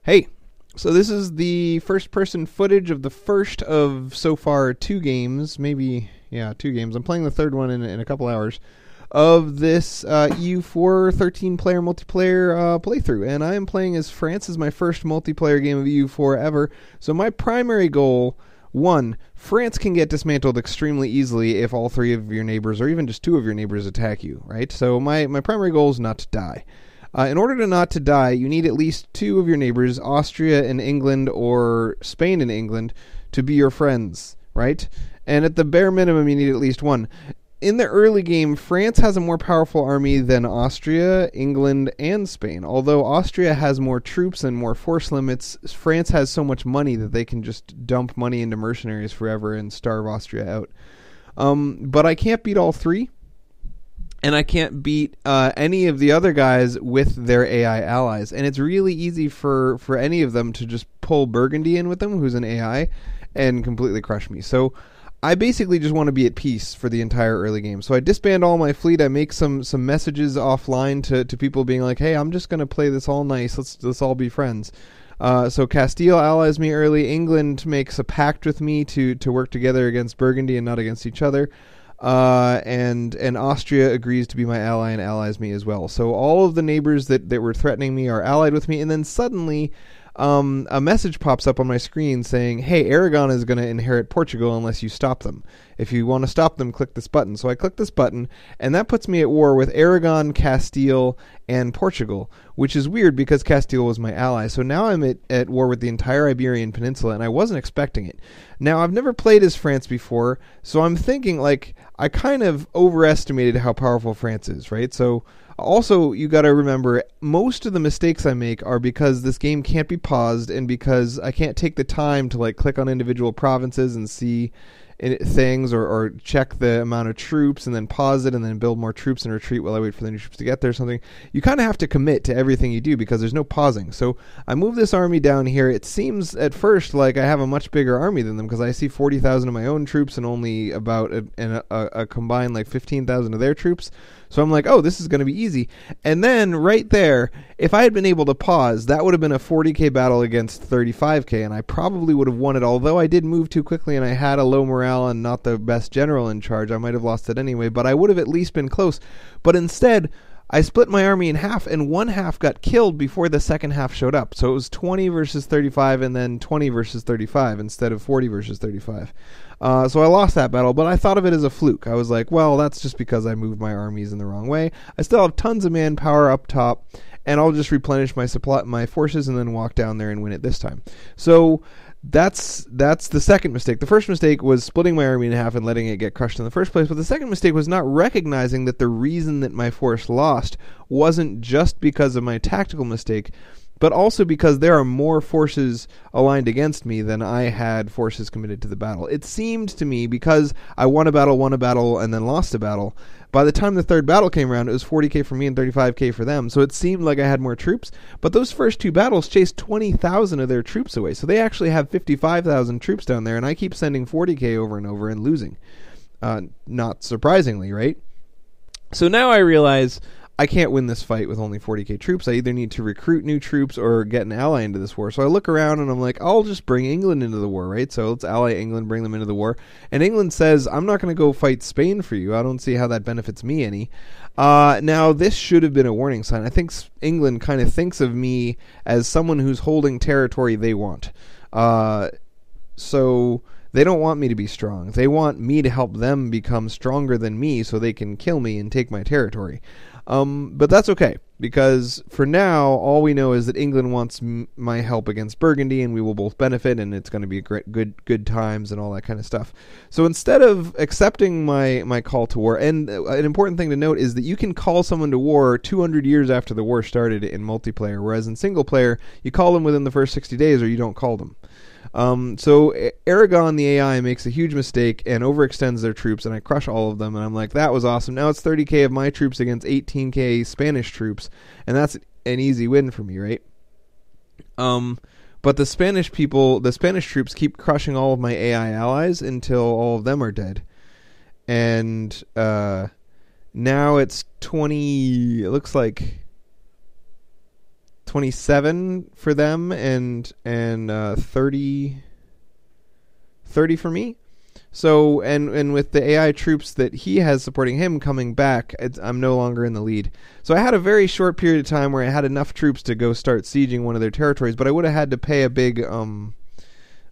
Hey, so this is the first-person footage of the first of so far 2 games, maybe, yeah, 2 games. I'm playing the third one in a couple hours of this EU4 13-player multiplayer playthrough, and I am playing as France. As my first multiplayer game of EU4 ever. So my primary goal, one, France can get dismantled extremely easily if all 3 of your neighbors, or even just 2 of your neighbors, attack you, right? So my primary goal is not to die. In order to not to die, you need at least 2 of your neighbors, Austria and England or Spain and England, to be your friends, right? And at the bare minimum, you need at least 1. In the early game, France has a more powerful army than Austria, England, and Spain. Although Austria has more troops and more force limits, France has so much money that they can just dump money into mercenaries forever and starve Austria out. But I can't beat all 3. And I can't beat any of the other guys with their AI allies. And it's really easy for any of them to just pull Burgundy in with them, who's an AI, and completely crush me. So I basically just want to be at peace for the entire early game. So I disband all my fleet. I make some messages offline to people being like, hey, I'm just going to play this all nice. Let's all be friends. So Castile allies me early. England makes a pact with me to work together against Burgundy and not against each other. And Austria agrees to be my ally and allies me as well. So all of the neighbors that were threatening me are allied with me. And then suddenly a message pops up on my screen saying, hey, Aragon is going to inherit Portugal unless you stop them. If you want to stop them, click this button. So I click this button, and that puts me at war with Aragon, Castile, and Portugal, which is weird because Castile was my ally. So now I'm at war with the entire Iberian Peninsula, and I wasn't expecting it. Now, I've never played as France before, so I'm thinking, like, I kind of overestimated how powerful France is, right? So also, you got to remember, most of the mistakes I make are because this game can't be paused and because I can't take the time to like click on individual provinces and see things or check the amount of troops and then pause it and then build more troops and retreat while I wait for the new troops to get there or something. You kind of have to commit to everything you do because there's no pausing. So I move this army down here. It seems at first like I have a much bigger army than them because I see 40,000 of my own troops and only about a combined like 15,000 of their troops. So I'm like, oh, this is going to be easy. And then right there, if I had been able to pause, that would have been a 40k battle against 35k, and I probably would have won it. Although I did move too quickly and I had a low morale and not the best general in charge, I might have lost it anyway, but I would have at least been close. But instead, I split my army in half, and one half got killed before the second half showed up. So it was 20 versus 35 and then 20 versus 35 instead of 40 versus 35. So I lost that battle, but I thought of it as a fluke. I was like, well, that's just because I moved my armies in the wrong way. I still have tons of manpower up top, and I'll just replenish my forces and then walk down there and win it this time. So that's the second mistake. The first mistake was splitting my army in half and letting it get crushed in the first place, but the second mistake was not recognizing that the reason that my force lost wasn't just because of my tactical mistake, but also because there are more forces aligned against me than I had forces committed to the battle. It seemed to me, because I won a battle, and then lost a battle, by the time the third battle came around, it was 40k for me and 35k for them. So it seemed like I had more troops, but those first 2 battles chased 20,000 of their troops away. So they actually have 55,000 troops down there, and I keep sending 40k over and over and losing. Not surprisingly, right? So now I realize I can't win this fight with only 40k troops. I either need to recruit new troops or get an ally into this war. So I look around and I'm like, I'll just bring England into the war, right? So let's ally England, bring them into the war. And England says, I'm not going to go fight Spain for you. I don't see how that benefits me any. Now, this should have been a warning sign. I think England kind of thinks of me as someone who's holding territory they want. So they don't want me to be strong. They want me to help them become stronger than me so they can kill me and take my territory. But that's okay, because for now, all we know is that England wants my help against Burgundy, and we will both benefit, and it's going to be good times and all that kind of stuff. So instead of accepting my call to war, and an important thing to note is that you can call someone to war 200 years after the war started in multiplayer, whereas in single player, you call them within the first 60 days or you don't call them. So Aragon, the AI, makes a huge mistake and overextends their troops, and I crush all of them, and I'm like, that was awesome. Now it's 30k of my troops against 18k Spanish troops, and that's an easy win for me, right? But the Spanish troops keep crushing all of my AI allies until all of them are dead. And now it's 20, it looks like 27 for them, and 30 for me. So, and with the AI troops that he has supporting him coming back, I'm no longer in the lead. So I had a very short period of time where I had enough troops to go start sieging one of their territories, but I would have had to pay a big,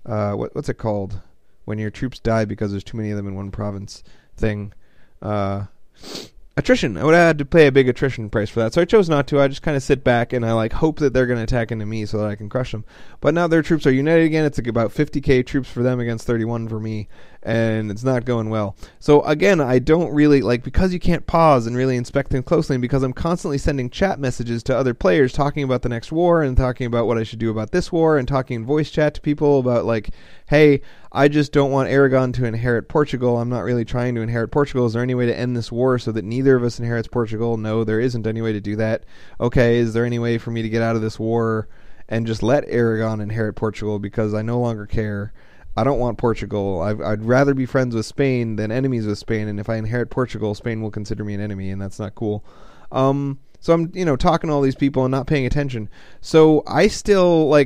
what's it called? When your troops die because there's too many of them in one province thing. Attrition. I would have had to pay a big attrition price for that. So I chose not to. I just kind of sit back and I hope that they're going to attack into me so that I can crush them. But now their troops are united again. It's about 50k troops for them against 31 for me. And it's not going well. So again, I don't really, because you can't pause and really inspect things closely, and because I'm constantly sending chat messages to other players talking about the next war and talking about what I should do about this war and talking in voice chat to people about hey, I just don't want Aragon to inherit Portugal. I'm not really trying to inherit Portugal. Is there any way to end this war so that neither of us inherits Portugal? No, there isn't any way to do that. Okay, is there any way for me to get out of this war and just let Aragon inherit Portugal because I no longer care? I don't want Portugal. I'd rather be friends with Spain than enemies with Spain, and if I inherit Portugal, Spain will consider me an enemy, and that's not cool. So I'm, talking to all these people and not paying attention. So I still,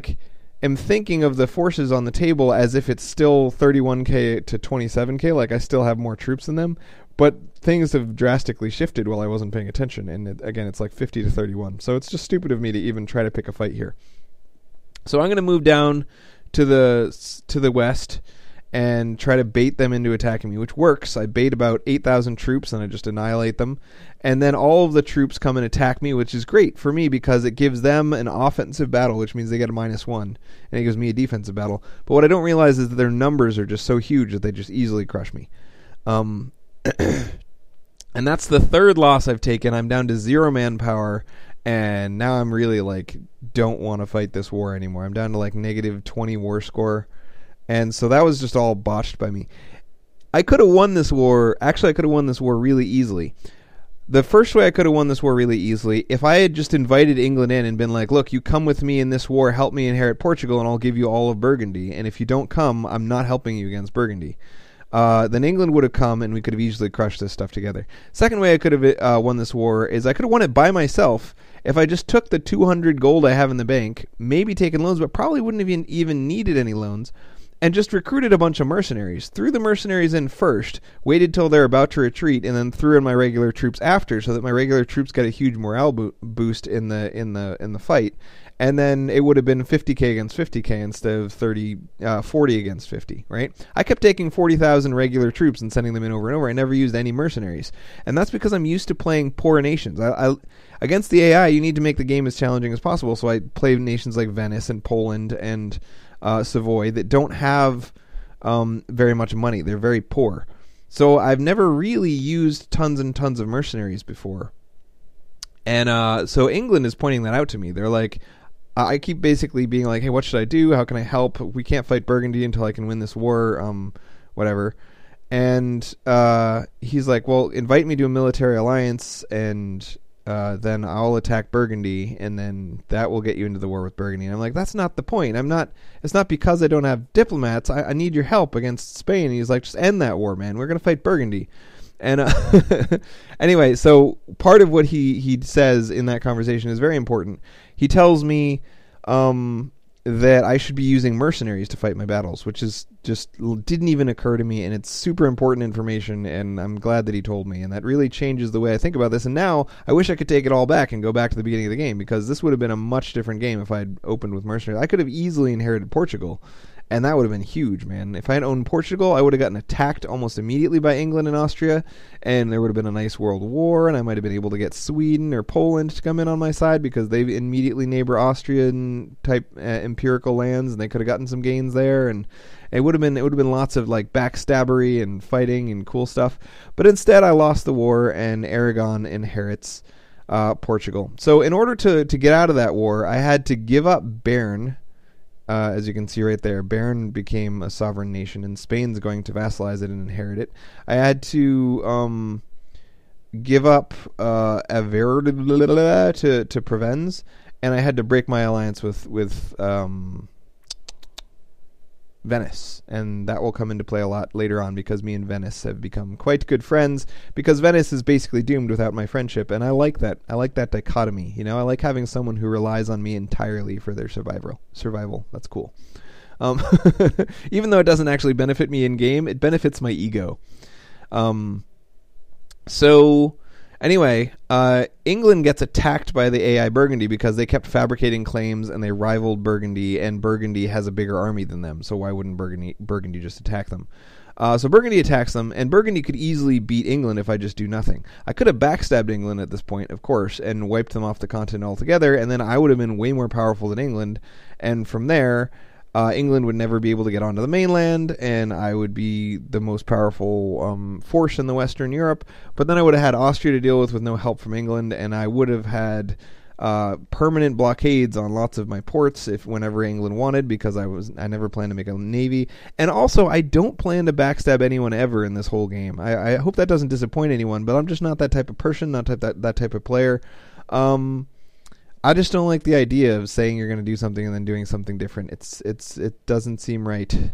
am thinking of the forces on the table as if it's still 31k to 27k, I still have more troops than them, but things have drastically shifted while I wasn't paying attention, and again, it's 50 to 31. So it's just stupid of me to even try to pick a fight here. So I'm going to move down to the west and try to bait them into attacking me, which works. I bait about 8,000 troops and I just annihilate them. And then all of the troops come and attack me, which is great for me because it gives them an offensive battle, which means they get a -1, and it gives me a defensive battle. But what I don't realize is that their numbers are just so huge that they just easily crush me. And that's the third loss I've taken. I'm down to 0 manpower, and now I'm really don't want to fight this war anymore. I'm down to -20 war score. And so that was just all botched by me. I could have won this war. Actually, I could have won this war really easily. The first way I could have won this war really easily, if I had just invited England in and been look, you come with me in this war, help me inherit Portugal, and I'll give you all of Burgundy. And if you don't come, I'm not helping you against Burgundy. Then England would have come, and we could have easily crushed this stuff together. Second way I could have won this war is I could have won it by myself if I just took the 200 gold I have in the bank, maybe taken loans, but probably wouldn't have even needed any loans, and just recruited a bunch of mercenaries. Threw the mercenaries in first, waited till they're about to retreat, and then threw in my regular troops after, so that my regular troops got a huge morale boost in the fight. And then it would have been 50k against 50k instead of 40 against 50, right? I kept taking 40,000 regular troops and sending them in over and over. I never used any mercenaries. And that's because I'm used to playing poor nations. Against the AI, you need to make the game as challenging as possible. So I play nations like Venice and Poland and Savoy that don't have very much money. They're very poor. So I've never really used tons and tons of mercenaries before. And so England is pointing that out to me. They're I keep basically being hey, what should I do? How can I help? We can't fight Burgundy until I can win this war, whatever. And he's well, invite me to a military alliance, and then I'll attack Burgundy, and then that will get you into the war with Burgundy. And I'm that's not the point. It's not because I don't have diplomats. I need your help against Spain. And he's just end that war, man. We're going to fight Burgundy. And anyway, so part of what he says in that conversation is very important. He tells me that I should be using mercenaries to fight my battles, which is just didn't even occur to me, and it's super important information, and I'm glad that he told me, and that really changes the way I think about this. And now I wish I could take it all back and go back to the beginning of the game, because this would have been a much different game if I had opened with mercenaries. I could have easily inherited Portugal, and that would have been huge, man. If I had owned Portugal, I would have gotten attacked almost immediately by England and Austria, and there would have been a nice world war, and I might have been able to get Sweden or Poland to come in on my side because they immediately neighbor Austrian-type empirical lands, and they could have gotten some gains there, and it would have been lots of backstabbery and fighting and cool stuff. But instead, I lost the war, and Aragon inherits Portugal. So in order to get out of that war, I had to give up Béarn. As you can see right there, Béarn became a sovereign nation, and Spain's going to vassalize it and inherit it. I had to give up Auvergne to Provence, and I had to break my alliance with Venice, and that will come into play a lot later on because me and Venice have become quite good friends because Venice is basically doomed without my friendship, and I like that. I like that dichotomy. I like having someone who relies on me entirely for their survival. That's cool. Even though it doesn't actually benefit me in game, it benefits my ego. So anyway, England gets attacked by the AI Burgundy because they kept fabricating claims and they rivaled Burgundy, and Burgundy has a bigger army than them, so why wouldn't Burgundy just attack them? So Burgundy attacks them, and Burgundy could easily beat England if I just do nothing. I could have backstabbed England at this point, of course, and wiped them off the continent altogether, and then I would have been way more powerful than England, and from there, England would never be able to get onto the mainland, and I would be the most powerful force in the Western Europe. But then I would have had Austria to deal with no help from England, and I would have had permanent blockades on lots of my ports whenever England wanted, because I never planned to make a navy. And also, I don't plan to backstab anyone ever in this whole game. I hope that doesn't disappoint anyone, but I'm just not that type of person, not that type of player. I just don't like the idea of saying you're going to do something and then doing something different. It doesn't seem right.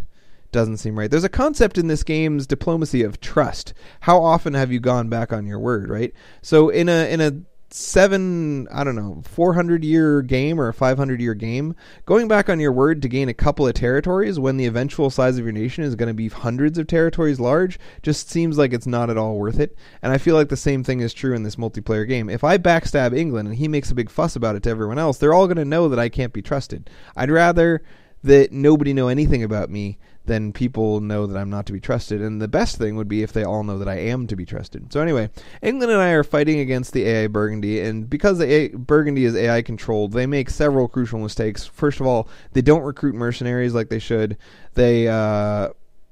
There's a concept in this game's diplomacy of trust. How often have you gone back on your word, right? So in a 400-year game or a 500-year game, going back on your word to gain a couple of territories when the eventual size of your nation is going to be hundreds of territories large just seems like it's not at all worth it. And I feel like the same thing is true in this multiplayer game. If I backstab England and he makes a big fuss about it to everyone else, they're all going to know that I can't be trusted. I'd rather that nobody know anything about me than people know that I'm not to be trusted. And the best thing would be if they all know that I am to be trusted. So anyway, England and I are fighting against the AI Burgundy, and because the Burgundy is AI controlled, they make several crucial mistakes. First of all, they don't recruit mercenaries like they should. They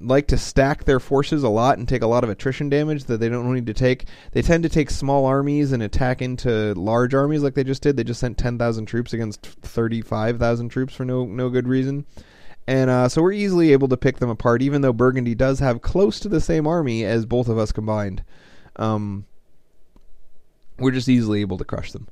like to stack their forces a lot and take a lot of attrition damage that they don't need to take. They tend to take small armies and attack into large armies like they just did. They just sent 10,000 troops against 35,000 troops for no good reason. And so we're easily able to pick them apart, even though Burgundy does have close to the same army as both of us combined. We're just easily able to crush them.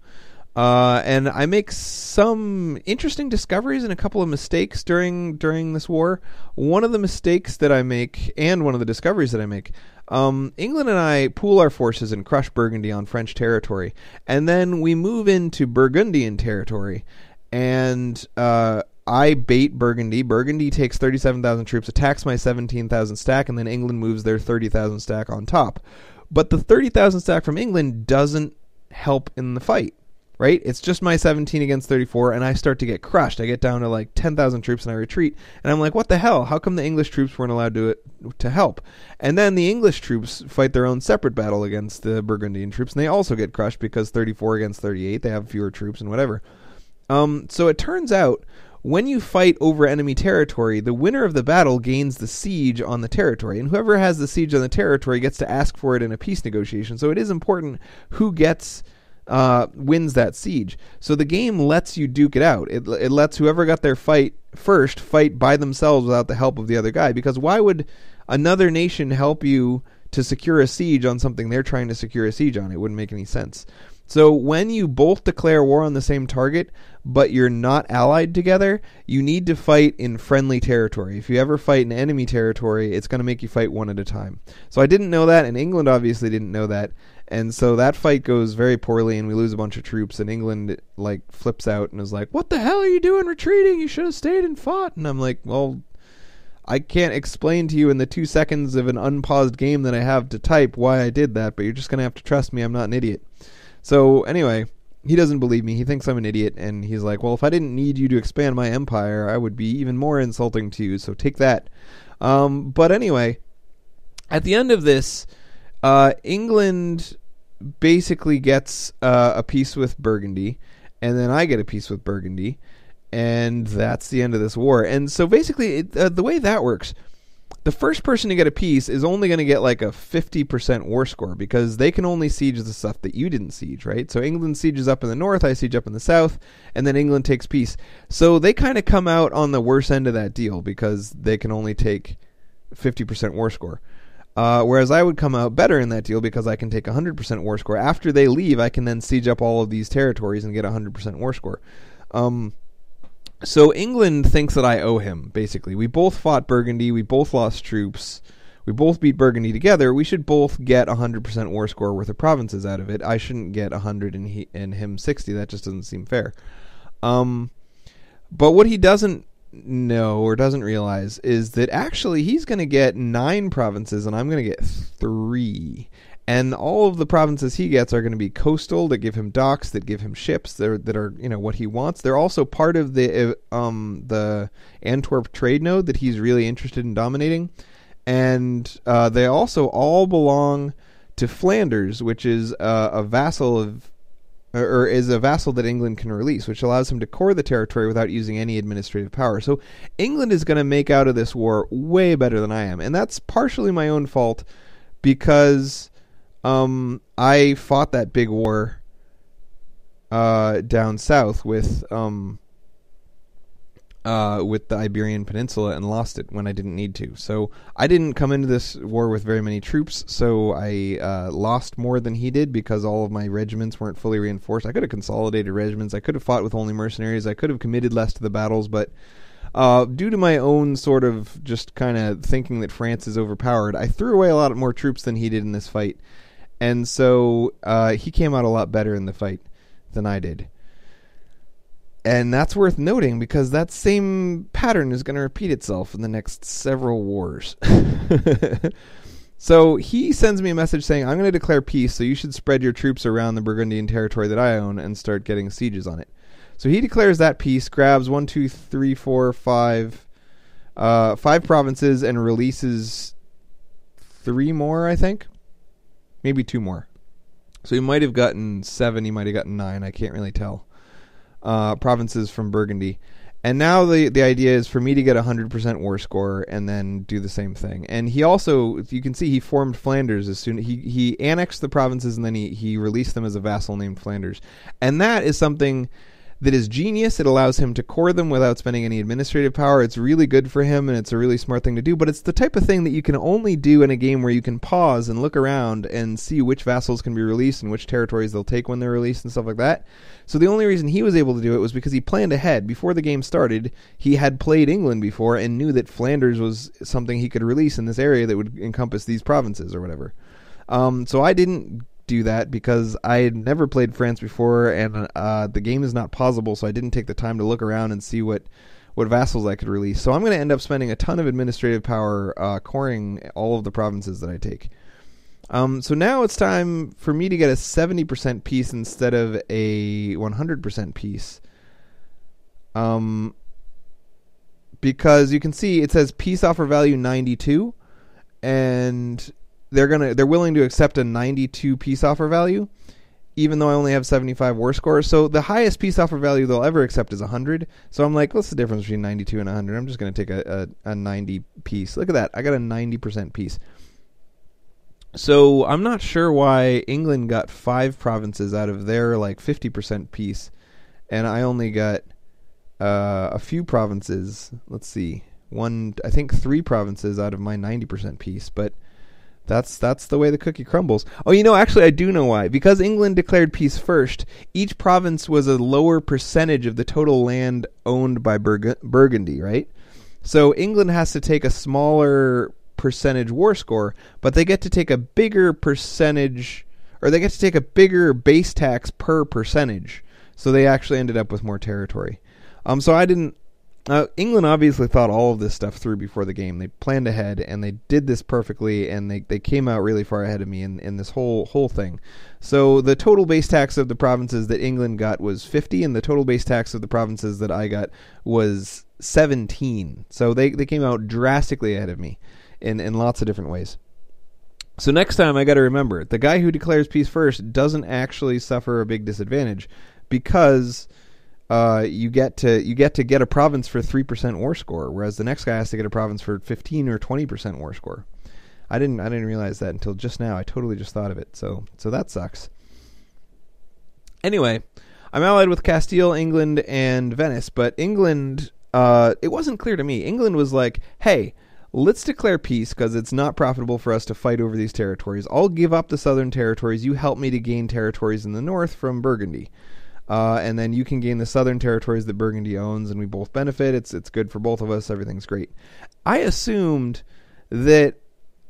And I make some interesting discoveries and a couple of mistakes during this war. One of the mistakes that I make, and one of the discoveries that I make, England and I pool our forces and crush Burgundy on French territory. And then we move into Burgundian territory. And I bait Burgundy. Burgundy takes 37,000 troops, attacks my 17,000 stack, and then England moves their 30,000 stack on top. But the 30,000 stack from England doesn't help in the fight, right? It's just my 17 against 34, and I start to get crushed. I get down to like 10,000 troops, and I retreat. And I'm like, what the hell? How come the English troops weren't allowed to help? And then the English troops fight their own separate battle against the Burgundian troops, and they also get crushed because 34 against 38, they have fewer troops and whatever. So it turns out, when you fight over enemy territory, the winner of the battle gains the siege on the territory, and whoever has the siege on the territory gets to ask for it in a peace negotiation. So it is important who wins that siege. So the game lets you duke it out. It lets whoever got their fight first fight by themselves without the help of the other guy, because why would another nation help you to secure a siege on something they're trying to secure a siege on? It wouldn't make any sense. So when you both declare war on the same target, but you're not allied together, you need to fight in friendly territory. If you ever fight in enemy territory, it's going to make you fight one at a time. So I didn't know that, and England obviously didn't know that. And so that fight goes very poorly, and we lose a bunch of troops, and England flips out and is like, what the hell are you doing retreating? You should have stayed and fought. And I'm like, well, I can't explain to you in the 2 seconds of an unpaused game that I have to type why I did that, but you're just going to have to trust me. I'm not an idiot. So anyway, he doesn't believe me. He thinks I'm an idiot, and he's like, well, if I didn't need you to expand my empire, I would be even more insulting to you, so take that. But anyway, at the end of this, England basically gets a peace with Burgundy, and then I get a peace with Burgundy, and that's the end of this war. And so basically, the way that works, the first person to get a peace is only going to get like a 50% war score, because they can only siege the stuff that you didn't siege, right? So England sieges up in the north, I siege up in the south, and then England takes peace. So they kind of come out on the worst end of that deal, because they can only take 50% war score. Whereas I would come out better in that deal, because I can take 100% war score. After they leave, I can then siege up all of these territories and get 100% war score. So England thinks that I owe him, basically. We both fought Burgundy. We both lost troops. We both beat Burgundy together. We should both get 100% war score worth of provinces out of it. I shouldn't get 100 and him 60. That just doesn't seem fair. But what he doesn't know or doesn't realize is that actually he's going to get 9 provinces and I'm going to get 3. And all of the provinces he gets are going to be coastal, that give him docks, that give him ships, that are what he wants. They're also part of the Antwerp trade node that he's really interested in dominating. And they also all belong to Flanders, which is a vassal of, or is a vassal that England can release, which allows him to core the territory without using any administrative power. So England is going to make out of this war way better than I am. And that's partially my own fault because I fought that big war down south with the Iberian Peninsula and lost it when I didn't need to. So I didn't come into this war with very many troops, so I lost more than he did because all of my regiments weren't fully reinforced. I could have consolidated regiments. I could have fought with only mercenaries. I could have committed less to the battles, but due to my own sort of just kind of thinking that France is overpowered, I threw away a lot more troops than he did in this fight. And so he came out a lot better in the fight than I did. And that's worth noting because that same pattern is going to repeat itself in the next several wars. So he sends me a message saying, I'm going to declare peace, so you should spread your troops around the Burgundian territory that I own and start getting sieges on it. So he declares that peace, grabs 5 provinces and releases 3 more, I think. Maybe 2 more. So he might have gotten 7, he might have gotten 9, I can't really tell. Provinces from Burgundy. And now the idea is for me to get 100% war score and then do the same thing. And he also, you can see, he formed Flanders as soon he annexed the provinces and then he released them as a vassal named Flanders. And that is something that is genius. It allows him to core them without spending any administrative power. It's really good for him, and it's a really smart thing to do, but it's the type of thing that you can only do in a game where you can pause and look around and see which vassals can be released and which territories they'll take when they're released and stuff like that. So the only reason he was able to do it was because he planned ahead. Before the game started, he had played England before and knew that Flanders was something he could release in this area that would encompass these provinces or whatever. So I didn't do that because I had never played France before, and the game is not pausable, so I didn't take the time to look around and see what vassals I could release. So I'm going to end up spending a ton of administrative power coring all of the provinces that I take. So now it's time for me to get a 70% peace instead of a 100% peace. Because you can see it says peace offer value 92, and they're willing to accept a 92 peace offer value, even though I only have 75 war score. So the highest peace offer value they'll ever accept is 100. So I'm like, what's the difference between 92 and 100? I'm just going to take a 90 peace. Look at that. I got a 90% peace. So I'm not sure why England got 5 provinces out of their like 50% peace, and I only got a few provinces. Let's see. I think 3 provinces out of my 90% peace, but that's the way the cookie crumbles. Oh, actually, I do know why. Because England declared peace first, each province was a lower percentage of the total land owned by Burgundy, right? So England has to take a smaller percentage war score, but they get to take a bigger percentage, or they get to take a bigger base tax per percentage. So they actually ended up with more territory. So I didn't... England obviously thought all of this stuff through before the game. They planned ahead, and they did this perfectly, and they came out really far ahead of me in this whole thing. So the total base tax of the provinces that England got was 50, and the total base tax of the provinces that I got was 17. So they came out drastically ahead of me in lots of different ways. So next time I got to remember, the guy who declares peace first doesn't actually suffer a big disadvantage because... you get to get a province for 3% war score, whereas the next guy has to get a province for 15 or 20% war score. I didn't realize that until just now. I totally just thought of it. So that sucks. Anyway, I'm allied with Castile, England, and Venice, but England, it wasn't clear to me. England was like, hey, let's declare peace because it's not profitable for us to fight over these territories. I'll give up the southern territories. You help me to gain territories in the north from Burgundy. and then you can gain the southern territories that Burgundy owns, and we both benefit. It's good for both of us. Everything's great. I assumed that,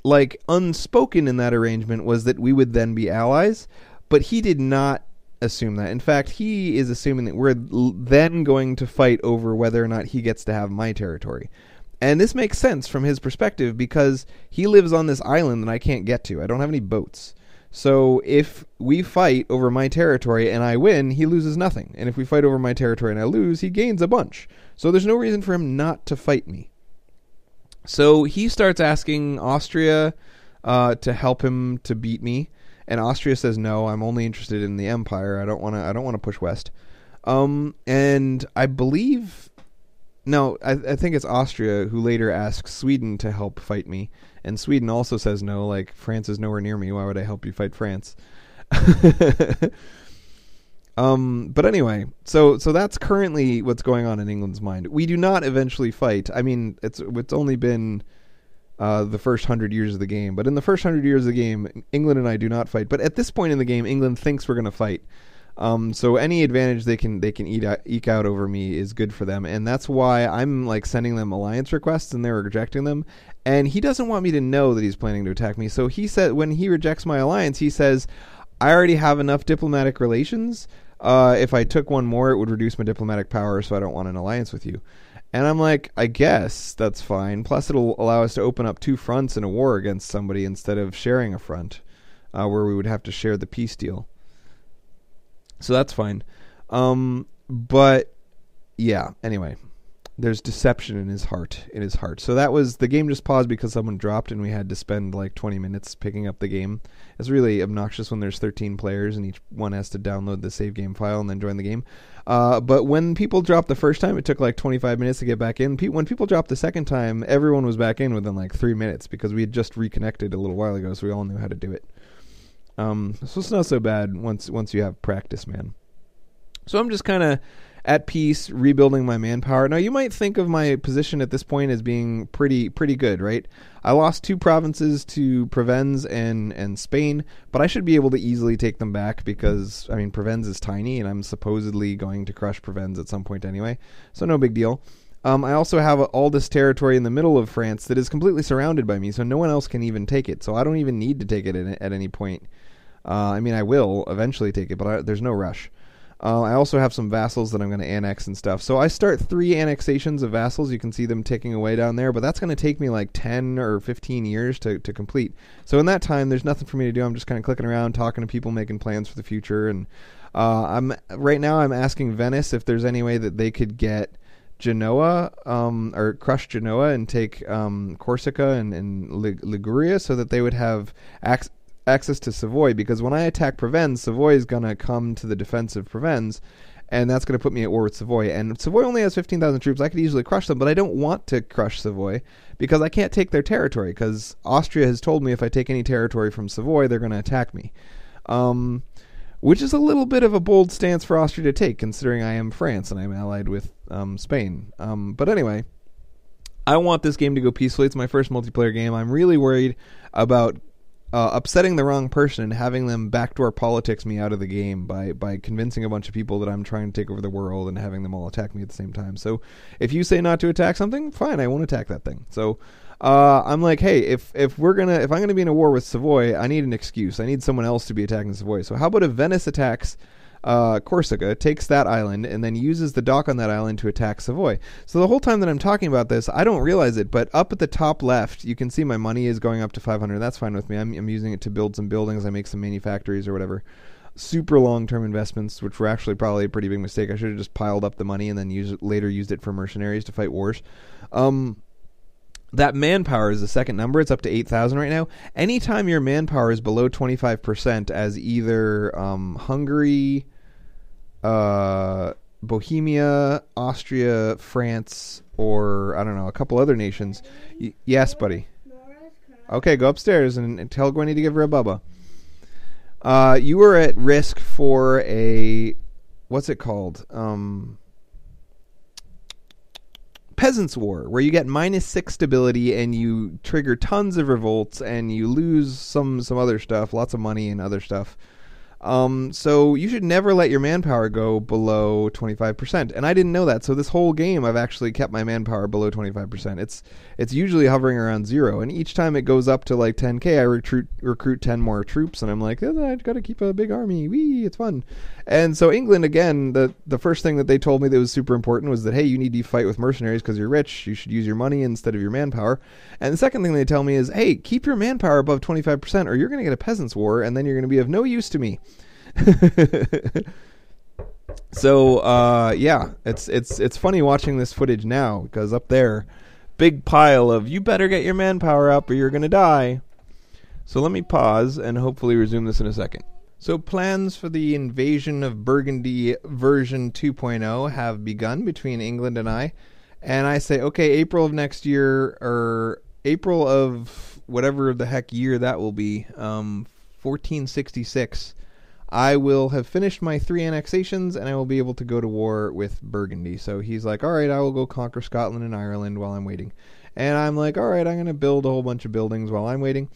like, unspoken in that arrangement was that we would then be allies, but he did not assume that. In fact, he is assuming that we're then going to fight over whether or not he gets to have my territory. And this makes sense from his perspective because he lives on this island that I can't get to. I don't have any boats. So if we fight over my territory and I win, he loses nothing. And if we fight over my territory and I lose, he gains a bunch. So there's no reason for him not to fight me. So he starts asking Austria to help him to beat me, and Austria says no. I'm only interested in the empire. I don't want to push west. And I believe, no, I think it's Austria who later asks Sweden to help fight me, and Sweden also says no. Like, France is nowhere near me. Why would I help you fight France? But anyway, so that's currently what's going on in England's mind. We do not eventually fight. I mean, it's only been the first 100 years of the game, but in the first 100 years of the game, England and I do not fight. But at this point in the game, England thinks we're going to fight. So any advantage they can eke out over me is good for them, and that's why I'm like sending them alliance requests and they're rejecting them. And he doesn't want me to know that he's planning to attack me. So he said when he rejects my alliance, he says, "I already have enough diplomatic relations. If I took one more, it would reduce my diplomatic power, so I don't want an alliance with you." And I'm like, I guess that's fine. Plus, it'll allow us to open up two fronts in a war against somebody instead of sharing a front, where we would have to share the peace deal. So that's fine. But yeah, anyway, there's deception in his heart. So that was, the game just paused because someone dropped and we had to spend like 20 minutes picking up the game. It's really obnoxious when there's 13 players and each one has to download the save game file and then join the game. But when people dropped the first time, it took like 25 minutes to get back in. When people dropped the second time, everyone was back in within like 3 minutes because we had just reconnected a little while ago, so we all knew how to do it. So it's not so bad once you have practice, man. So I'm just kind of at peace, rebuilding my manpower. Now, you might think of my position at this point as being pretty good, right? I lost 2 provinces to Provence and Spain, but I should be able to easily take them back because, I mean, Provence is tiny, and I'm supposedly going to crush Provence at some point anyway, so no big deal. I also have all this territory in the middle of France that is completely surrounded by me, so no one else can even take it, so I don't even need to take it at any point. I mean, I will eventually take it, but there's no rush. I also have some vassals that I'm going to annex and stuff. So I start 3 annexations of vassals. You can see them ticking away down there, but that's going to take me like 10 or 15 years to complete. So in that time, there's nothing for me to do. I'm just kind of clicking around, talking to people, making plans for the future. And right now I'm asking Venice if there's any way that they could get Genoa, or crush Genoa and take Corsica and Liguria so that they would have access to Savoy, because when I attack Provence, Savoy is going to come to the defense of Provence, and that's going to put me at war with Savoy. And Savoy only has 15,000 troops. I could easily crush them, but I don't want to crush Savoy because I can't take their territory, because Austria has told me if I take any territory from Savoy, they're going to attack me. Which is a little bit of a bold stance for Austria to take, considering I am France and I'm allied with Spain. But anyway, I want this game to go peacefully. It's my first multiplayer game. I'm really worried about upsetting the wrong person and having them backdoor politics me out of the game by convincing a bunch of people that I'm trying to take over the world and having them all attack me at the same time. So if you say not to attack something, fine, I won't attack that thing. So I'm like, hey, if I'm gonna be in a war with Savoy, I need an excuse. I need someone else to be attacking Savoy. So how about if Venice attacks Corsica, takes that island, and then uses the dock on that island to attack Savoy? So the whole time that I'm talking about this, I don't realize it, but up at the top left, you can see my money is going up to 500. That's fine with me. I'm using it to build some buildings. I make some manufactories or whatever. Super long-term investments, which were actually probably a pretty big mistake. I should have just piled up the money and then later used it for mercenaries to fight wars. That manpower is the second number. It's up to 8,000 right now. Anytime your manpower is below 25% as either Hungary, Bohemia, Austria, France, or, I don't know, a couple other nations. Yes, buddy. Okay, go upstairs and tell Gwenny to give her a bubba. You are at risk for a, what's it called? Peasants' War, where you get -6 stability and you trigger tons of revolts and you lose some other stuff, lots of money and other stuff. So you should never let your manpower go below 25%. And I didn't know that. So this whole game, I've actually kept my manpower below 25%. It's usually hovering around 0. And each time it goes up to like 10K, I recruit 10 more troops. And I'm like, I've got to keep a big army. Whee, it's fun. And so England, again, the first thing that they told me that was super important was that, hey, you need to fight with mercenaries because you're rich. You should use your money instead of your manpower. And the second thing they tell me is, hey, keep your manpower above 25% or you're going to get a peasants' war and then you're going to be of no use to me. So yeah, it's funny watching this footage now because up there, big pile of you better get your manpower up or you're gonna die. So let me pause and hopefully resume this in a second. So plans for the invasion of Burgundy version 2.0 have begun between England and I say, okay, April of next year or April of whatever the heck year that will be, 1466. I will have finished my 3 annexations and I will be able to go to war with Burgundy. So he's like, all right, I will go conquer Scotland and Ireland while I'm waiting. And I'm like, all right, I'm going to build a whole bunch of buildings while I'm waiting.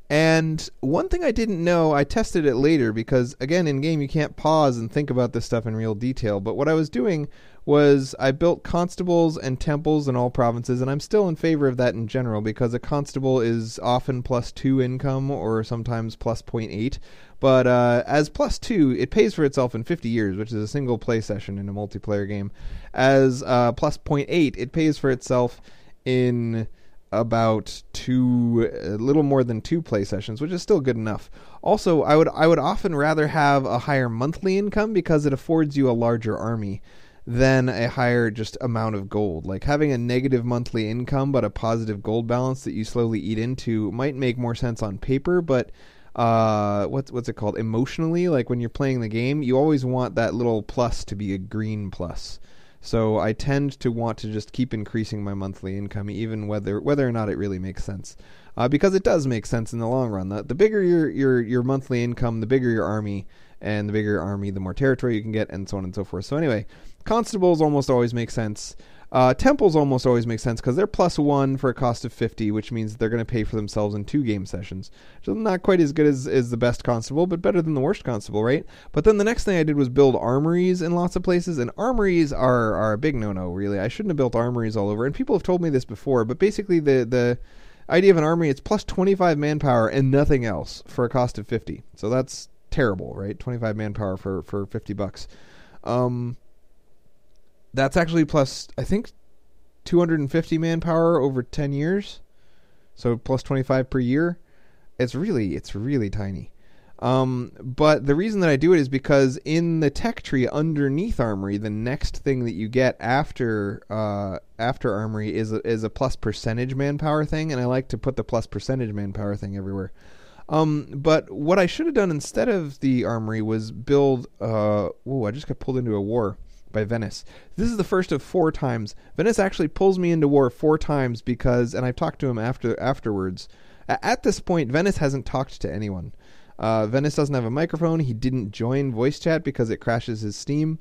And one thing I didn't know, I tested it later because, again, in game you can't pause and think about this stuff in real detail. But what I was doing was I built constables and temples in all provinces, and I'm still in favor of that in general because a constable is often +2 income or sometimes +0.8. But as +2, it pays for itself in 50 years, which is a single play session in a multiplayer game. As +0.8, it pays for itself in about a little more than 2 play sessions, which is still good enough. Also, I would often rather have a higher monthly income because it affords you a larger army than a higher just amount of gold. Like having a negative monthly income but a positive gold balance that you slowly eat into might make more sense on paper, but what's it called? Emotionally, like when you're playing the game, you always want that little plus to be a green plus. So I tend to want to just keep increasing my monthly income, even whether or not it really makes sense, because it does make sense in the long run. The bigger your monthly income, the bigger your army, and the bigger your army, the more territory you can get, and so on and so forth. So anyway, constables almost always make sense. Temples almost always make sense because they're +1 for a cost of 50, which means they're going to pay for themselves in 2 game sessions. So not quite as good as the best constable, but better than the worst constable, right? But then the next thing I did was build armories in lots of places, and armories are a big no-no, really. I shouldn't have built armories all over, and people have told me this before, but basically the idea of an armory, it's +25 manpower and nothing else for a cost of 50. So that's terrible, right? 25 manpower for $50. That's actually plus, I think, 250 manpower over 10 years. So plus 25 per year. It's really tiny. But the reason that I do it is because in the tech tree underneath Armory, the next thing that you get after Armory is a plus percentage manpower thing, and I like to put the plus percentage manpower thing everywhere. But what I should have done instead of the Armory was build. I just got pulled into a war by Venice. This is the first of 4 times. Venice actually pulls me into war 4 times because, and I've talked to him afterwards. At this point, Venice hasn't talked to anyone. Venice doesn't have a microphone. He didn't join voice chat because it crashes his Steam.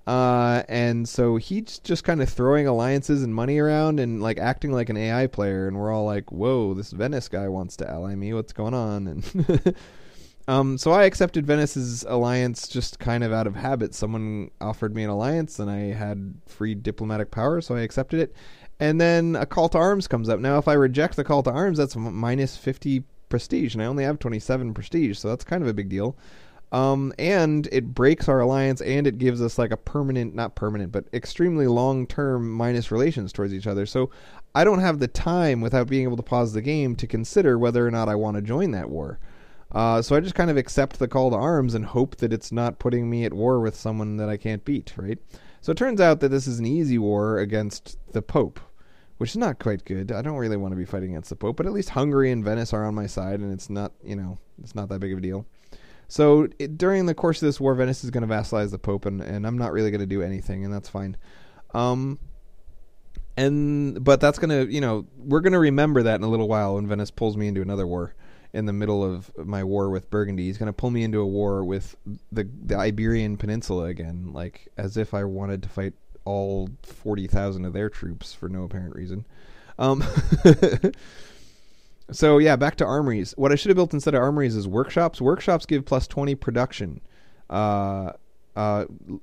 And so he's just kind of throwing alliances and money around and like acting like an AI player. And we're all like, whoa, this Venice guy wants to ally me. What's going on? And so I accepted Venice's alliance just kind of out of habit. Someone offered me an alliance and I had free diplomatic power, so I accepted it. And then a call to arms comes up. Now, if I reject the call to arms, that's minus 50 prestige, and I only have 27 prestige, so that's kind of a big deal. And it breaks our alliance, and it gives us like a not permanent, but extremely long-term minus relations towards each other. So I don't have the time, without being able to pause the game, to consider whether or not I want to join that war. So I just kind of accept the call to arms and hope that it's not putting me at war with someone that I can't beat, right? So it turns out that this is an easy war against the Pope, which is not quite good. I don't really want to be fighting against the Pope, but at least Hungary and Venice are on my side, and it's not, it's not that big of a deal. So during the course of this war, Venice is going to vassalize the Pope, and I'm not really going to do anything, and that's fine. But that's going to, we're going to remember that in a little while when Venice pulls me into another war. In the middle of my war with Burgundy, he's going to pull me into a war with the Iberian Peninsula again, like as if I wanted to fight all 40,000 of their troops for no apparent reason. So yeah, back to armories. What I should have built instead of armories is workshops. Workshops give plus 20 production. uh,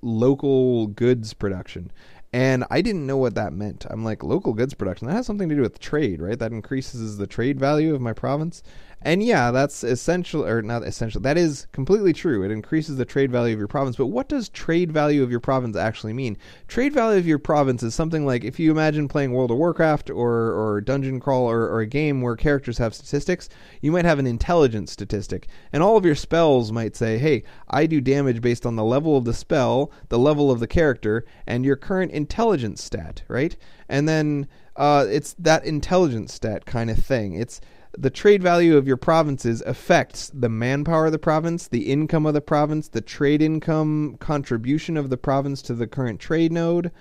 local goods production. And I didn't know what that meant. I'm like, local goods production, that has something to do with trade, right? That increases the trade value of my province. And yeah, that's essential, or not essential. That is completely true. It increases the trade value of your province. But what does trade value of your province actually mean? Trade value of your province is something like, if you imagine playing World of Warcraft or Dungeon Crawl or a game where characters have statistics, you might have an intelligence statistic. And all of your spells might say, hey, I do damage based on the level of the spell, the level of the character, and your current intelligence stat, right? And then it's that intelligence stat kind of thing. It's the trade value of your provinces affects the manpower of the province, the income of the province, the trade income contribution of the province to the current trade node,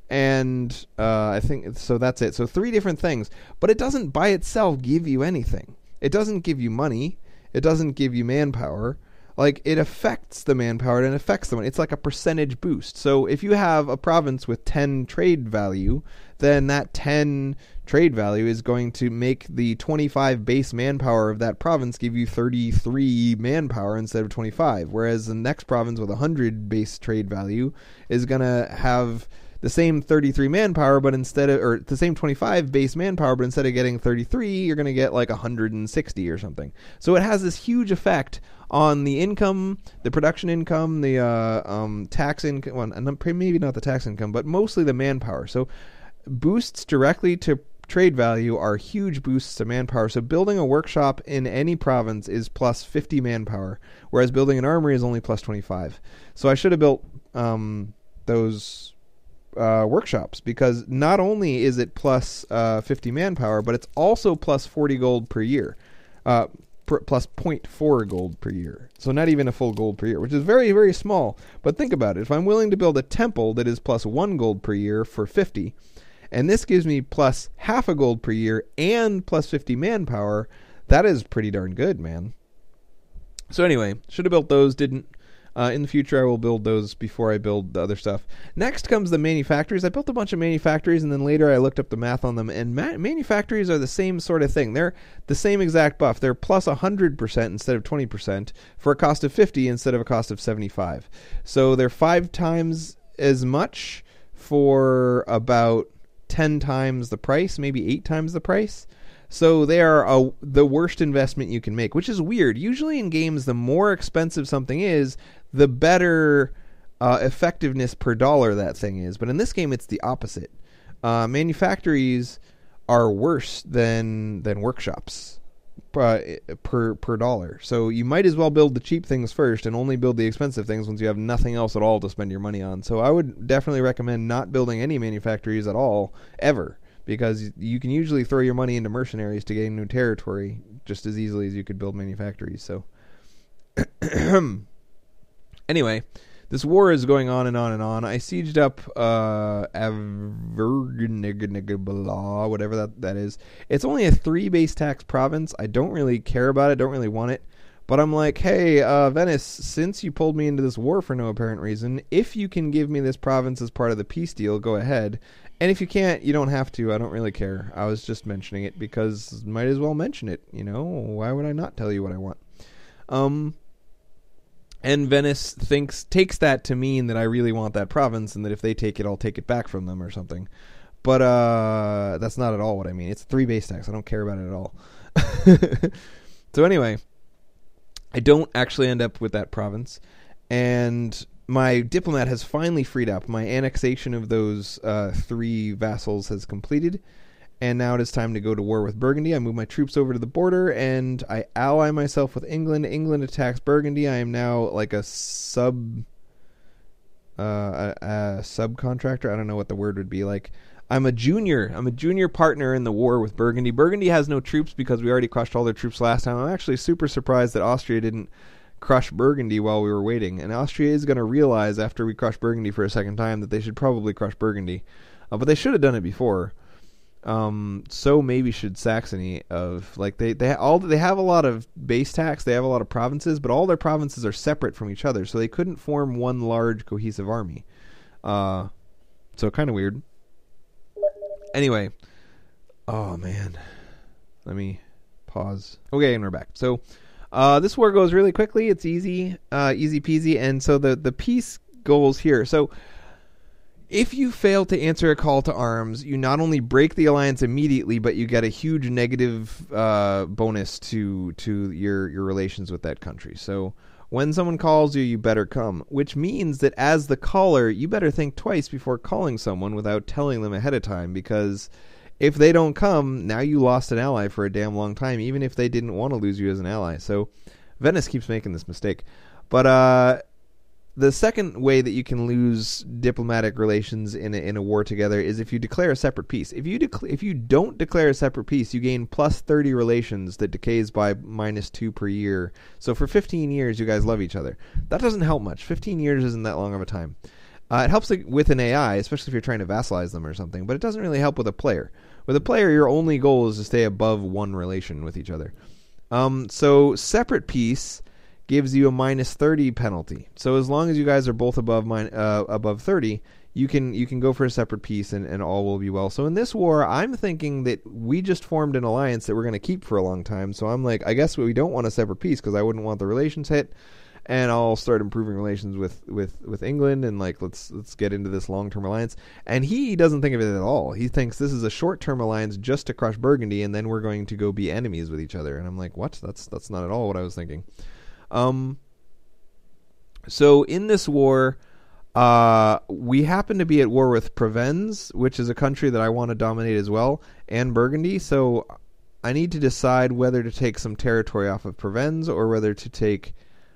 and I think so. That's it. So 3 different things, but it doesn't by itself give you anything. It doesn't give you money. It doesn't give you manpower. Like, it affects the manpower and it affects the money. It's like a percentage boost. So if you have a province with 10 trade value, then that 10 trade value is going to make the 25 base manpower of that province give you 33 manpower instead of 25. Whereas the next province with 100 base trade value is going to have the same 33 manpower, but instead of, or the same 25 base manpower, but instead of getting 33, you're going to get like 160 or something. So it has this huge effect on the income, the production income, the tax income, well, maybe not the tax income, but mostly the manpower. So boosts directly to trade value are huge boosts to manpower. So building a workshop in any province is plus 50 manpower, whereas building an armory is only plus 25. So I should have built those workshops, because not only is it plus 50 manpower, but it's also plus 40 gold per year, plus 0.4 gold per year. So not even a full gold per year, which is very, very small. But think about it. If I'm willing to build a temple that is plus 1 gold per year for 50, and this gives me plus half a gold per year and plus 50 manpower, that is pretty darn good, man. So anyway, should have built those, didn't. In the future, I will build those before I build the other stuff. Next comes the manufactories. I built a bunch of manufactories, and then later I looked up the math on them. And manufactories are the same sort of thing. They're the same exact buff. They're plus 100% instead of 20% for a cost of 50 instead of a cost of 75. So they're 5 times as much for about 10 times the price, maybe 8 times the price. So they are the worst investment you can make, which is weird. Usually in games, the more expensive something is, the better effectiveness per dollar that thing is. But in this game, it's the opposite. Manufactories are worse than workshops per dollar. So you might as well build the cheap things first and only build the expensive things once you have nothing else at all to spend your money on. So I would definitely recommend not building any manufactories at all, ever. Because you can usually throw your money into mercenaries to gain new territory just as easily as you could build manufactories. So, anyway, this war is going on and on and on. I sieged up whatever that is. It's only a 3 base tax province. I don't really care about it, don't really want it. But I'm like, hey, Venice, since you pulled me into this war for no apparent reason, if you can give me this province as part of the peace deal, go ahead. And if you can't, you don't have to. I don't really care. I was just mentioning it because might as well mention it. You know, why would I not tell you what I want? And Venice takes that to mean that I really want that province, and that if they take it, I'll take it back from them or something. But that's not at all what I mean. It's 3 base tax. I don't care about it at all. So anyway, I don't actually end up with that province, and my diplomat has finally freed up. My annexation of those 3 vassals has completed, and now it is time to go to war with Burgundy. I move my troops over to the border, and I ally myself with England. England attacks Burgundy. I am now like a subcontractor. I don't know what the word would be like. I'm a junior partner in the war with Burgundy. Burgundy has no troops because we already crushed all their troops last time. I'm actually super surprised that Austria didn't crush Burgundy while we were waiting. And Austria is going to realize after we crush Burgundy for a second time that they should probably crush Burgundy. But they should have done it before. So maybe should Saxony of like they have a lot of base tax, they have a lot of provinces, but all their provinces are separate from each other, so they couldn't form one large cohesive army. So kind of weird. Anyway, oh man, let me pause. Okay, and we're back. So This war goes really quickly. It's easy peasy. And so the peace goals here. So if you fail to answer a call to arms, you not only break the alliance immediately, but you get a huge negative bonus to your relations with that country. So when someone calls you, you better come, which means that as the caller, you better think twice before calling someone without telling them ahead of time, because if they don't come, now you lost an ally for a damn long time, even if they didn't want to lose you as an ally. So Venice keeps making this mistake. But the second way that you can lose diplomatic relations in a war together is if you declare a separate peace. If you don't declare a separate peace, you gain plus 30 relations that decays by -2 per year. So for 15 years, you guys love each other. That doesn't help much. 15 years isn't that long of a time. It helps with an AI, especially if you're trying to vassalize them or something, but it doesn't really help with a player. With a player, your only goal is to stay above one relation with each other. So separate peace gives you a -30 penalty. So as long as you guys are both above 30, you can go for a separate peace and all will be well. So in this war, I'm thinking that we just formed an alliance that we're going to keep for a long time. So I'm like, I guess we don't want a separate peace because I wouldn't want the relations hit. And I'll start improving relations with England and like let's get into this long-term alliance. And he doesn't think of it at all. He thinks this is a short-term alliance just to crush Burgundy, and then we're going to go be enemies with each other. And I'm like, what? That's not at all what I was thinking. So in this war, we happen to be at war with Provence, which is a country that I want to dominate as well, and Burgundy. So I need to decide whether to take some territory off of Provence or whether to take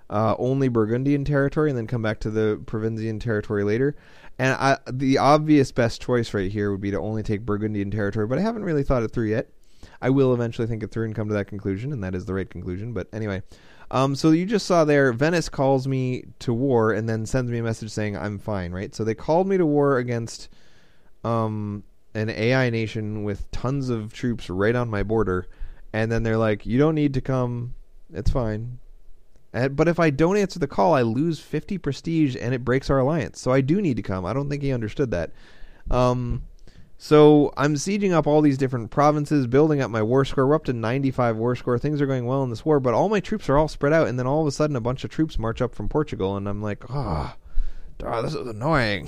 only Burgundian territory and then come back to the Provenzian territory later. And the obvious best choice right here would be to only take Burgundian territory, but I haven't really thought it through yet. I will eventually think it through and come to that conclusion, and that is the right conclusion. But anyway, so you just saw there, Venice calls me to war and then sends me a message saying I'm fine, right? So they called me to war against an AI nation with tons of troops right on my border, and then they're like, you don't need to come, it's fine. But if I don't answer the call, I lose 50 prestige and it breaks our alliance. So I do need to come. I don't think he understood that. So I'm sieging up all these different provinces, building up my war score. We're up to 95 war score. Things are going well in this war, but all my troops are all spread out. And then all of a sudden, a bunch of troops march up from Portugal, and I'm like, this is annoying.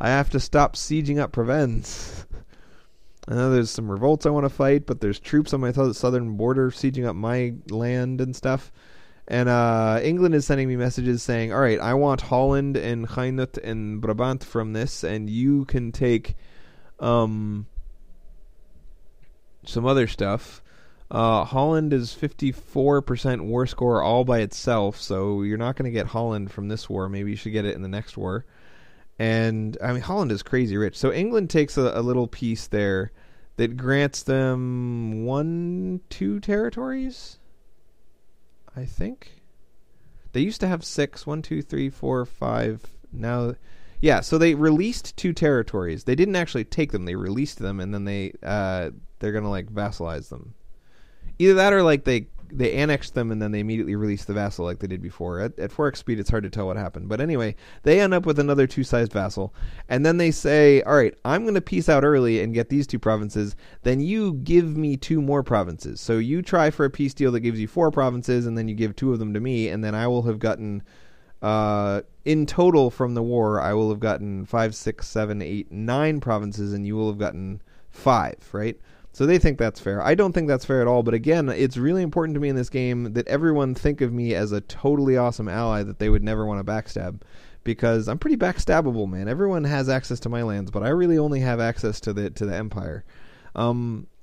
I have to stop sieging up Provence. I know there's some revolts I want to fight, but there's troops on my southern border sieging up my land and stuff. And England is sending me messages saying, all right, I want Holland and Hainaut and Brabant from this, and you can take some other stuff. Holland is 54% war score all by itself, so you're not going to get Holland from this war. Maybe you should get it in the next war. And, I mean, Holland is crazy rich. So England takes a little piece there that grants them 2 territories, I think. They used to have 6. 1, 2, 3, 4, 5. Now, yeah, so they released 2 territories. They didn't actually take them. They released them, and then they're going to, like, vassalize them. Either that or, like, they annexed them and then they immediately released the vassal like they did before. At 4x speed, it's hard to tell what happened. But anyway, they end up with another 2-sized vassal. And then they say, all right, I'm going to peace out early and get these 2 provinces. Then you give me 2 more provinces. So you try for a peace deal that gives you 4 provinces, and then you give 2 of them to me. And then I will have gotten, in total from the war, I will have gotten 5, 6, 7, 8, 9 provinces, and you will have gotten 5, right? So they think that's fair. I don't think that's fair at all, but again, it's really important to me in this game that everyone think of me as a totally awesome ally that they would never want to backstab, because I'm pretty backstabbable, man. Everyone has access to my lands, but I really only have access to the Empire.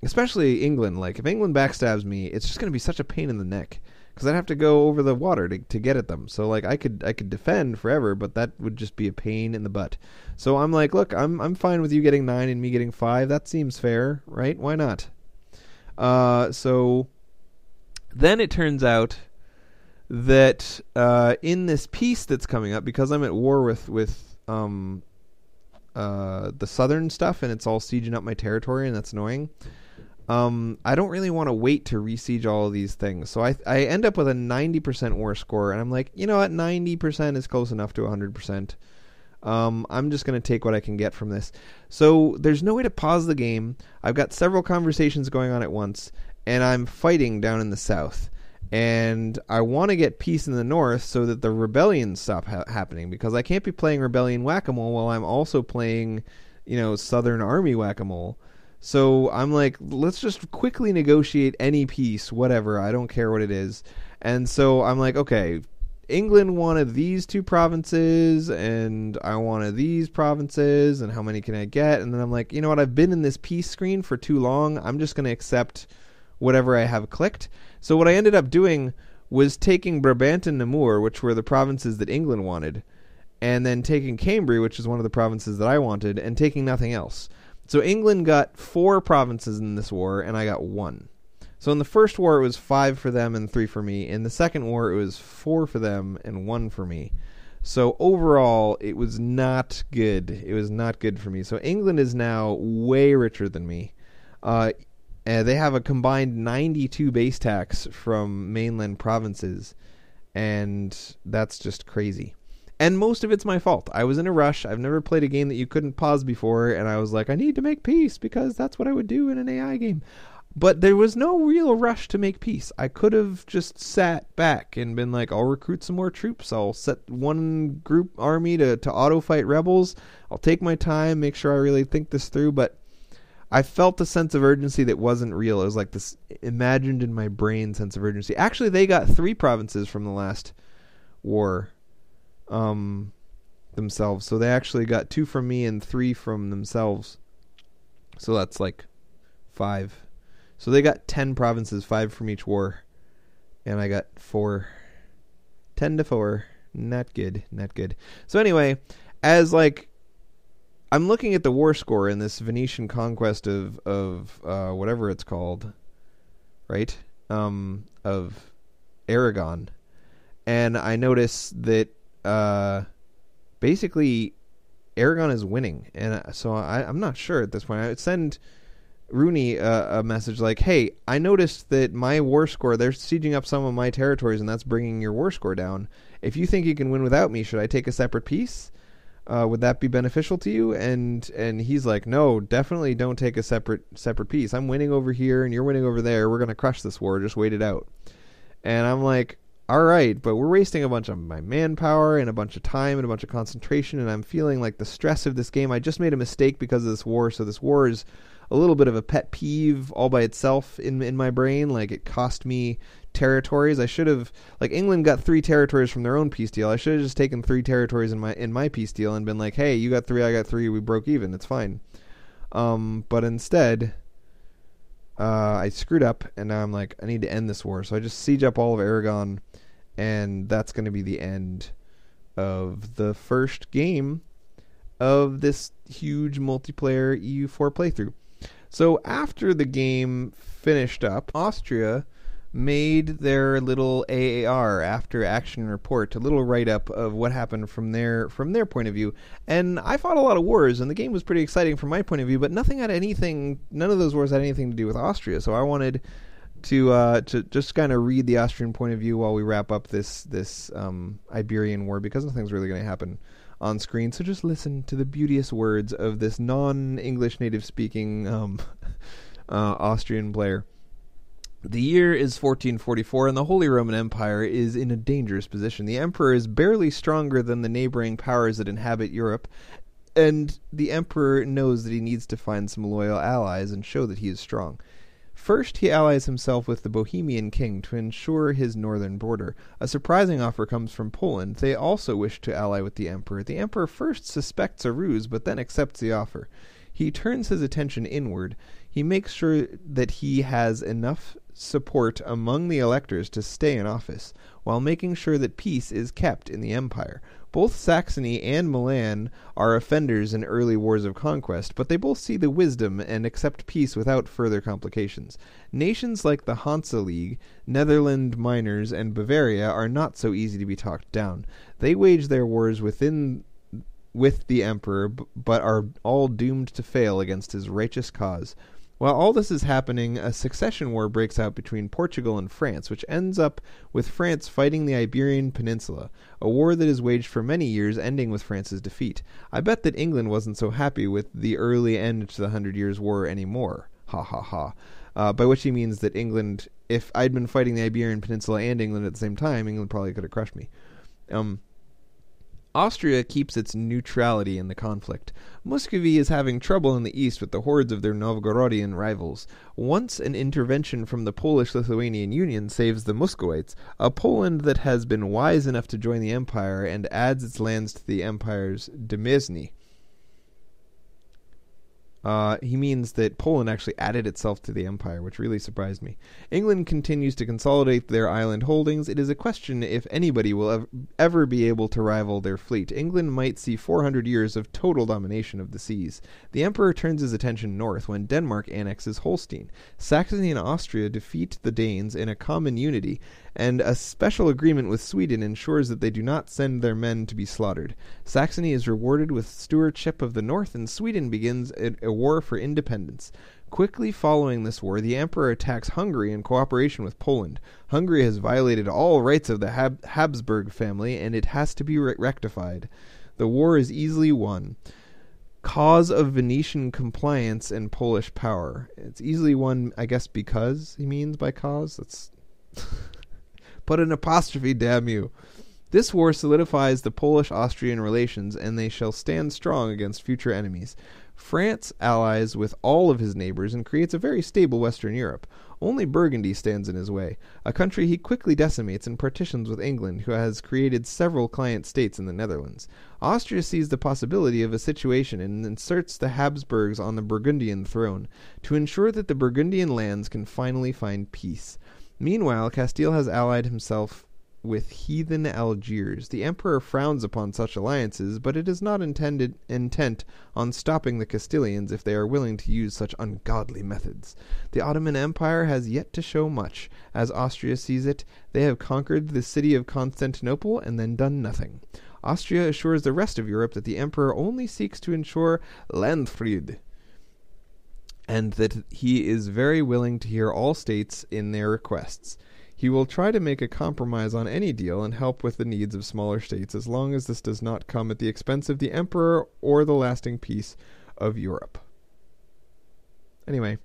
Especially England. Like, if England backstabs me, it's just going to be such a pain in the neck, because I'd have to go over the water to get at them. So, like, I could defend forever, but that would just be a pain in the butt. So I'm like, look, I'm fine with you getting 9 and me getting 5. That seems fair, right? Why not? So then it turns out that in this peace that's coming up, because I'm at war with the southern stuff, and it's all sieging up my territory, and that's annoying. I don't really want to wait to re-siege all of these things. So I end up with a 90% war score, and I'm like, you know what, 90% is close enough to 100%. I'm just going to take what I can get from this. So there's no way to pause the game. I've got several conversations going on at once, and I'm fighting down in the south. And I want to get peace in the north so that the rebellions stop happening, because I can't be playing rebellion whack-a-mole while I'm also playing, Southern Army whack-a-mole. So I'm like, let's just quickly negotiate any peace, whatever. I don't care what it is. And so I'm like, okay, England wanted these 2 provinces, and I wanted these provinces, and how many can I get? And then I'm like, you know what? I've been in this peace screen for too long. I'm just going to accept whatever I have clicked. So what I ended up doing was taking Brabant and Namur, which were the provinces that England wanted, and then taking Cambria, which is one of the provinces that I wanted, and taking nothing else. So England got 4 provinces in this war, and I got 1. So in the first war, it was 5 for them and 3 for me. In the second war, it was 4 for them and 1 for me. So overall, it was not good. It was not good for me. So England is now way richer than me. They have a combined 92 base tax from mainland provinces, and that's just crazy. And most of it's my fault. I was in a rush. I've never played a game that you couldn't pause before, and I was like, I need to make peace because that's what I would do in an AI game. But there was no real rush to make peace. I could have just sat back and been like, I'll recruit some more troops. I'll set one group army to auto-fight rebels. I'll take my time, make sure I really think this through. But I felt a sense of urgency that wasn't real. It was like this imagined in my brain sense of urgency. Actually, they got 3 provinces from the last war themselves. So they actually got 2 from me and 3 from themselves. So that's like 5. So they got 10 provinces, 5 from each war. And I got 4. 10-4. Not good. Not good. So anyway, as like, I'm looking at the war score in this Venetian conquest of whatever it's called, right? Of Aragon. And I notice that basically Aragon is winning. And so I'm not sure at this point. I would send Rooney a message like, hey, I noticed that my war score, they're sieging up some of my territories, and that's bringing your war score down. If you think you can win without me, should I take a separate piece? Would that be beneficial to you? And he's like, no, definitely don't take a separate piece. I'm winning over here and you're winning over there. We're going to crush this war. Just wait it out. And I'm like, all right, but we're wasting a bunch of my manpower and a bunch of time and a bunch of concentration, and I'm feeling like the stress of this game. I just made a mistake because of this war, so this war is a little bit of a pet peeve all by itself in my brain. Like, it cost me territories. I should have, like, England got 3 territories from their own peace deal. I should have just taken 3 territories in my peace deal and been like, hey, you got 3, I got 3, we broke even, it's fine. But instead, I screwed up, and now I'm like, I need to end this war. So I just siege up all of Aragon, and that's going to be the end of the first game of this huge multiplayer EU4 playthrough. So after the game finished up, Austria made their little AAR, after action report, a little write-up of what happened from their point of view. And I fought a lot of wars, and the game was pretty exciting from my point of view, but none of those wars had anything to do with Austria. So I wanted to just kind of read the Austrian point of view while we wrap up this Iberian war, because nothing's really going to happen on screen. So just listen to the beauteous words of this non-English native speaking Austrian player. The year is 1444, and the Holy Roman Empire is in a dangerous position. The emperor is barely stronger than the neighboring powers that inhabit Europe, and the emperor knows that he needs to find some loyal allies and show that he is strong. First, he allies himself with the Bohemian king to ensure his northern border. A surprising offer comes from Poland. They also wish to ally with the emperor. The emperor first suspects a ruse, but then accepts the offer. He turns his attention inward. He makes sure that he has enough support among the electors to stay in office, while making sure that peace is kept in the empire. Both Saxony and Milan are offenders in early wars of conquest, but they both see the wisdom and accept peace without further complications. Nations like the Hansa League, Netherland Miners, and Bavaria are not so easy to be talked down. They wage their wars with the emperor, but are all doomed to fail against his righteous cause. While all this is happening, a succession war breaks out between Portugal and France, which ends up with France fighting the Iberian Peninsula, a war that is waged for many years, ending with France's defeat. I bet that England wasn't so happy with the early end to the 100 Years' War anymore. Ha ha ha. By which he means that England, if I'd been fighting the Iberian Peninsula and England at the same time, England probably could have crushed me. Austria keeps its neutrality in the conflict. Muscovy is having trouble in the east with the hordes of their Novgorodian rivals. Once an intervention from the Polish-Lithuanian Union saves the Muscovites, a Poland that has been wise enough to join the empire and adds its lands to the empire's demesne. He means that Poland actually added itself to the empire, which really surprised me. England continues to consolidate their island holdings. It is a question if anybody will ever be able to rival their fleet. England might see 400 years of total domination of the seas. The emperor turns his attention north when Denmark annexes Holstein. Saxony and Austria defeat the Danes in a common unity, and a special agreement with Sweden ensures that they do not send their men to be slaughtered. Saxony is rewarded with stewardship of the north, and Sweden begins a war for independence. Quickly following this war, the emperor attacks Hungary in cooperation with Poland. Hungary has violated all rights of the Habsburg family, and it has to be rectified. The war is easily won. Cause of Venetian compliance and Polish power. It's easily won, I guess, because he means by cause. That's put an apostrophe, damn you. This war solidifies the Polish-Austrian relations, and they shall stand strong against future enemies. France allies with all of his neighbors and creates a very stable Western Europe. Only Burgundy stands in his way, a country he quickly decimates and partitions with England, who has created several client states in the Netherlands. Austria sees the possibility of a situation and inserts the Habsburgs on the Burgundian throne, to ensure that the Burgundian lands can finally find peace. Meanwhile, Castile has allied himself with heathen Algiers. The emperor frowns upon such alliances, but it is not intent on stopping the Castilians if they are willing to use such ungodly methods. The Ottoman Empire has yet to show much. As Austria sees it, they have conquered the city of Constantinople and then done nothing. Austria assures the rest of Europe that the emperor only seeks to ensure Landfried, and that he is very willing to hear all states in their requests. He will try to make a compromise on any deal and help with the needs of smaller states, as long as this does not come at the expense of the emperor or the lasting peace of Europe. Anyway,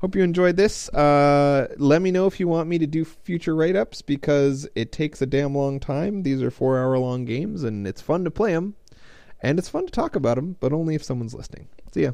hope you enjoyed this. Let me know if you want me to do future write-ups, because it takes a damn long time. These are 4-hour-long games, and it's fun to play them, and it's fun to talk about them, but only if someone's listening. See ya.